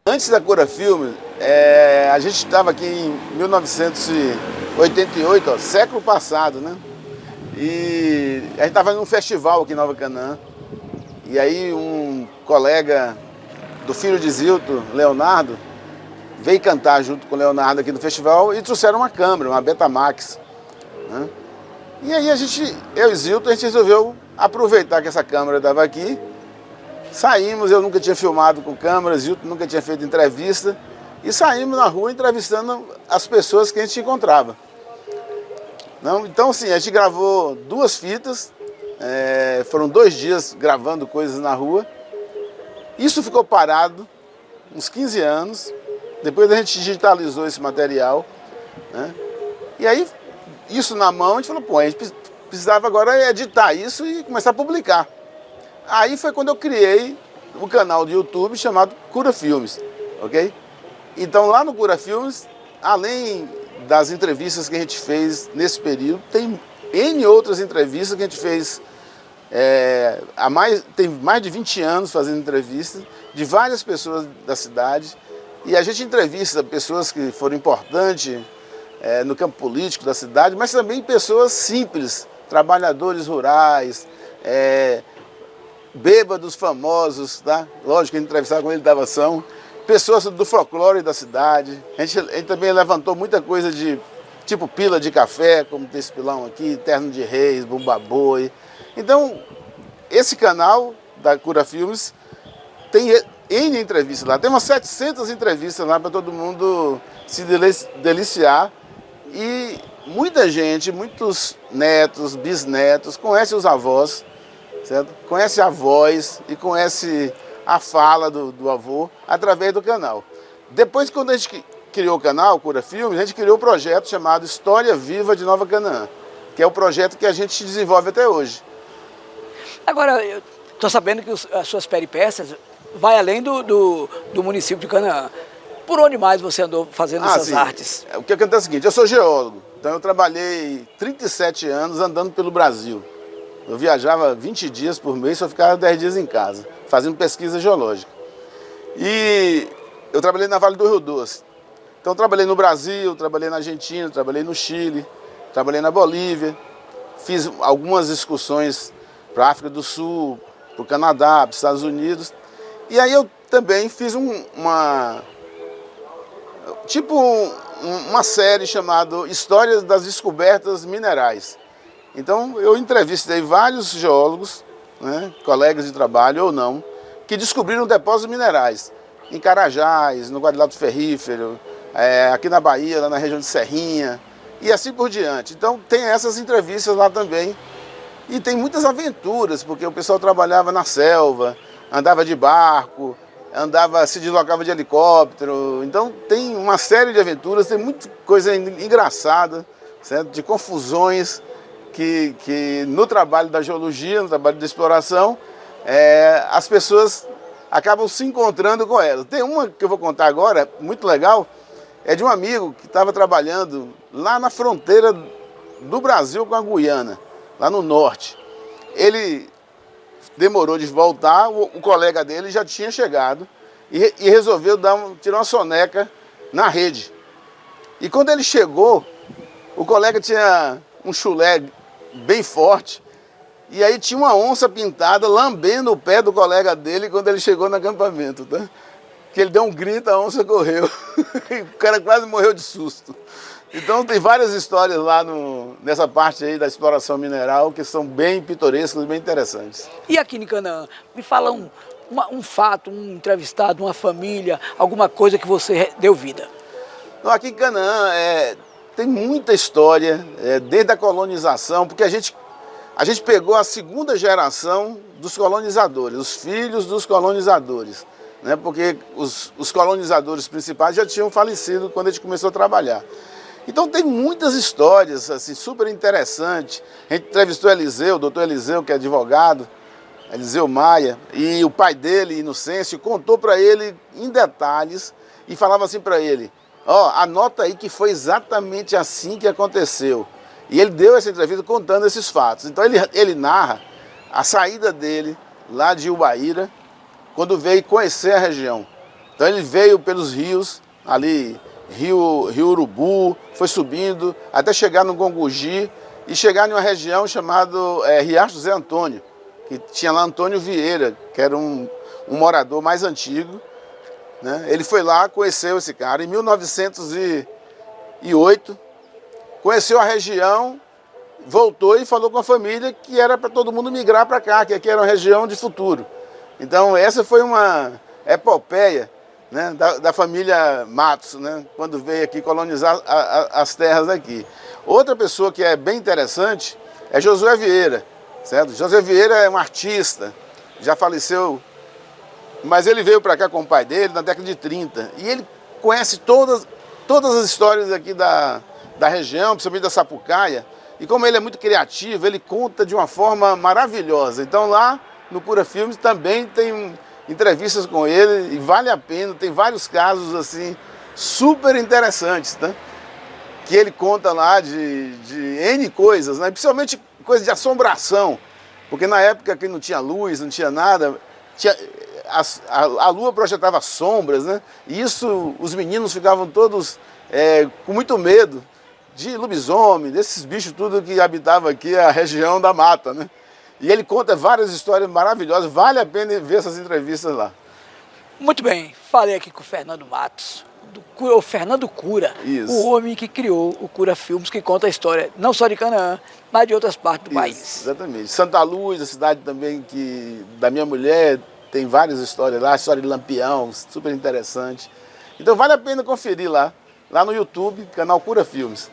Antes da Cura Filmes, a gente estava aqui em 1988, ó, século passado, né? E a gente estava num festival aqui em Nova Canaã. E aí um colega do filho de Zilton, Leonardo, veio cantar junto com o Leonardo aqui no festival e trouxeram uma câmera, uma Betamax, né? E aí eu e Zilton, a gente resolveu aproveitar que essa câmera estava aqui. Saímos, eu nunca tinha filmado com câmera, Zilton nunca tinha feito entrevista. E saímos na rua entrevistando as pessoas que a gente encontrava. Não, então, assim, a gente gravou 2 fitas, foram 2 dias gravando coisas na rua. Isso ficou parado uns 15 anos, depois a gente digitalizou esse material, né? E aí, isso na mão, a gente falou, pô, a gente precisava agora editar isso e começar a publicar. Aí foi quando eu criei o canal de YouTube chamado Cura Filmes, ok? Então lá no Cura Filmes, além das entrevistas que a gente fez nesse período, tem N outras entrevistas que a gente fez, tem mais de 20 anos fazendo entrevistas de várias pessoas da cidade. E a gente entrevista pessoas que foram importantes no campo político da cidade, mas também pessoas simples, trabalhadores rurais, bêbados famosos, tá? Lógico que a gente entrevistava com ele da ação, pessoas do folclore da cidade. A gente também levantou muita coisa de tipo pila de café, como tem esse pilão aqui, terno de reis, bumba boi. Então, esse canal da Cura Filmes tem N entrevistas lá, tem umas 700 entrevistas lá para todo mundo se deliciar. E muita gente, muitos netos, bisnetos, conhecem os avós, certo? Conhece a voz e conhece a fala do avô através do canal. Depois, quando a gente criou o canal Cura Filmes, a gente criou um projeto chamado História Viva de Nova Canaã, que é o projeto que a gente desenvolve até hoje. Agora, eu estou sabendo que as suas peripécias vai além do município de Canaã. Por onde mais você andou fazendo essas artes? O que acontece é o seguinte, eu sou geólogo, então eu trabalhei 37 anos andando pelo Brasil. Eu viajava 20 dias por mês, só ficava 10 dias em casa, fazendo pesquisa geológica. E eu trabalhei na Vale do Rio Doce. Então eu trabalhei no Brasil, trabalhei na Argentina, trabalhei no Chile, trabalhei na Bolívia, fiz algumas excursões para a África do Sul, para o Canadá, para os Estados Unidos. E aí eu também fiz uma série chamada Histórias das Descobertas Minerais. Então eu entrevistei vários geólogos, né, colegas de trabalho ou não, que descobriram depósitos minerais em Carajás, no Quadrilátero Ferrífero, aqui na Bahia, lá na região de Serrinha, e assim por diante. Então tem essas entrevistas lá também. E tem muitas aventuras, porque o pessoal trabalhava na selva, andava de barco, se deslocava de helicóptero. Então tem uma série de aventuras, tem muita coisa engraçada, certo? De confusões que no trabalho da geologia, no trabalho da exploração, as pessoas acabam se encontrando com elas. Tem uma que eu vou contar agora, muito legal, é de um amigo que estava trabalhando lá na fronteira do Brasil com a Guiana, lá no norte. Ele demorou de voltar, o colega dele já tinha chegado e resolveu tirar uma soneca na rede. E quando ele chegou, o colega tinha um chulé bem forte, e aí tinha uma onça pintada lambendo o pé do colega dele quando ele chegou no acampamento, tá? Que ele deu um grito, a onça correu. O cara quase morreu de susto. Então tem várias histórias lá nessa parte aí da exploração mineral que são bem pitorescas e bem interessantes. E aqui em Canaã, me fala um fato, um entrevistado, uma família, alguma coisa que você deu vida. Não, aqui em Canaã tem muita história, desde a colonização, porque a gente pegou a segunda geração dos colonizadores, os filhos dos colonizadores, né? Porque os colonizadores principais já tinham falecido quando a gente começou a trabalhar. Então tem muitas histórias assim, super interessantes. A gente entrevistou Eliseu, o doutor Eliseu, que é advogado, Eliseu Maia, e o pai dele, Inocêncio, contou para ele em detalhes e falava assim para ele: ó, anota aí que foi exatamente assim que aconteceu. E ele deu essa entrevista contando esses fatos. Então ele narra a saída dele lá de Ubaíra, quando veio conhecer a região. Então ele veio pelos rios, ali, Rio Urubu, foi subindo até chegar no Gongogi e chegar em uma região chamada Riacho Zé Antônio, que tinha lá Antônio Vieira, que era um morador mais antigo, né? Ele foi lá, conheceu esse cara em 1908, conheceu a região, voltou e falou com a família que era para todo mundo migrar para cá, que aqui era uma região de futuro. Então essa foi uma epopeia, né, da família Matos, né, quando veio aqui colonizar as terras aqui. Outra pessoa que é bem interessante é Josué Vieira, certo? Josué Vieira é um artista, já faleceu, mas ele veio para cá com o pai dele na década de 30 e ele conhece todas as histórias aqui da região, principalmente da Sapucaia, e como ele é muito criativo, ele conta de uma forma maravilhosa. Então lá no Cura Filmes também tem entrevistas com ele e vale a pena, tem vários casos assim super interessantes, né? Que ele conta lá de N coisas, né? Principalmente coisas de assombração, porque na época que não tinha luz, não tinha nada, a lua projetava sombras, né? E isso, os meninos ficavam todos com muito medo de lobisomem, desses bichos tudo que habitava aqui a região da mata, né? E ele conta várias histórias maravilhosas, vale a pena ver essas entrevistas lá. Muito bem, falei aqui com o Fernando Matos, o Fernando Cura, Isso. O homem que criou o Cura Filmes, que conta a história não só de Canaã, mas de outras partes do país. Exatamente. Santa Luz, a cidade também da minha mulher, tem várias histórias lá, história de Lampião, super interessante. Então vale a pena conferir lá no YouTube, canal Cura Filmes.